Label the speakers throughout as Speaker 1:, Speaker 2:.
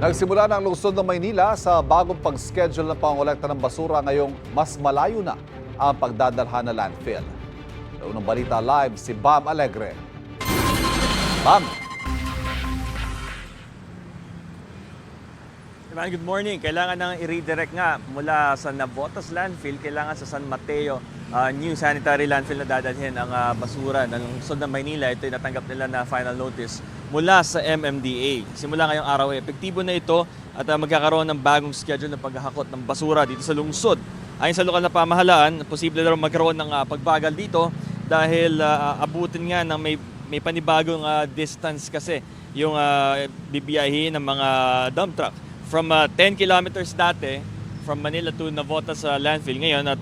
Speaker 1: Nagsimula ng lungsod ng Maynila sa bagong pag-schedule ng pangolekta ng basura ngayong mas malayo na ang pagdadalhan na landfill. Sa unang balita live si Bam Alegre. Bam!
Speaker 2: Good morning. Kailangan nang i-redirect nga mula sa Navotas landfill, kailangan sa San Mateo new sanitary landfill na dadalhin ang basura ng lungsod ng Maynila. Ito ay natanggap nila na final notice mula sa MMDA. Simula ngayong araw, epektibo na ito at magkakaroon ng bagong schedule ng paghahakot ng basura dito sa lungsod. Ayon sa lokal na pamahalaan, posible na magkaroon ng pagbagal dito dahil abutin nga ng may panibagong distance kasi yung bibiyahin ng mga dump truck. From 10 kilometers dati, from Manila to Navotas landfill, ngayon at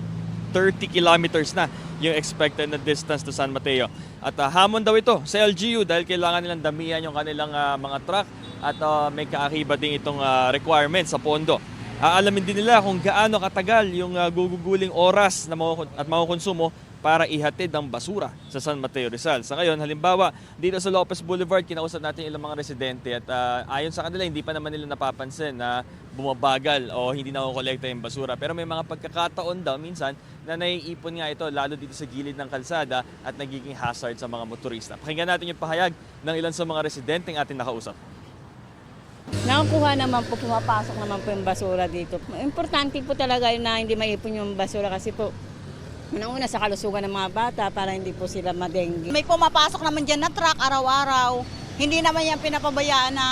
Speaker 2: 30 kilometers na yung expected na distance to San Mateo. At hamon daw ito sa LGU dahil kailangan nilang damihan yung kanilang mga truck at may kaakibat din itong requirements sa pondo. Aalamin din nila kung gaano katagal yung guguguling oras na at makukonsumo para ihatid ang basura sa San Mateo, Rizal. Sa ngayon, halimbawa, dito sa Lopez Boulevard, kinausap natin ilang mga residente at ayon sa kanila, hindi pa naman nila napapansin na bumabagal o hindi nakukolekta yung basura. Pero may mga pagkakataon daw minsan na naiipon nga ito lalo dito sa gilid ng kalsada at nagiging hazard sa mga motorista. Pakinggan natin yung pahayag ng ilan sa mga residenteng ating nakausap.
Speaker 3: Nakukuha naman po, pumapasok naman po yung basura dito. Importante po talaga na hindi maipon yung basura kasi po una sa kalusugan ng mga bata para hindi po sila madengge.
Speaker 4: May pumapasok naman dyan na truck araw-araw. Hindi naman yan pinapabayaan na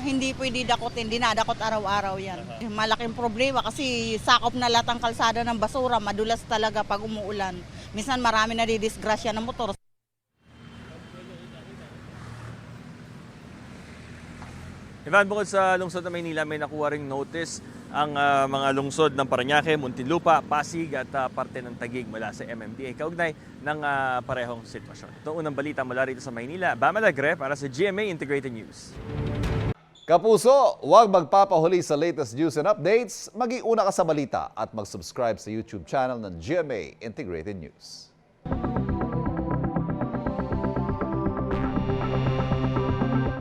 Speaker 4: hindi pwede dakotin, dinadakot araw-araw yan. Malaking problema kasi sakop na lahat ang kalsada ng basura, madulas talaga pag umuulan. Minsan marami na didisgrasya ng motor.
Speaker 2: Ivan, bukod sa lungsod ng Maynila, may nakuha ring notice ang mga lungsod ng Parañaque, Muntinlupa, Pasig at parte ng Taguig mula sa MMDA kaugnay ng parehong sitwasyon. Ito unang balita mula rito sa Maynila. Bam Alegre para sa GMA Integrated News.
Speaker 1: Kapuso, huwag magpapahuli sa latest news and updates. Mag-iuna ka sa balita at mag-subscribe sa YouTube channel ng GMA Integrated News.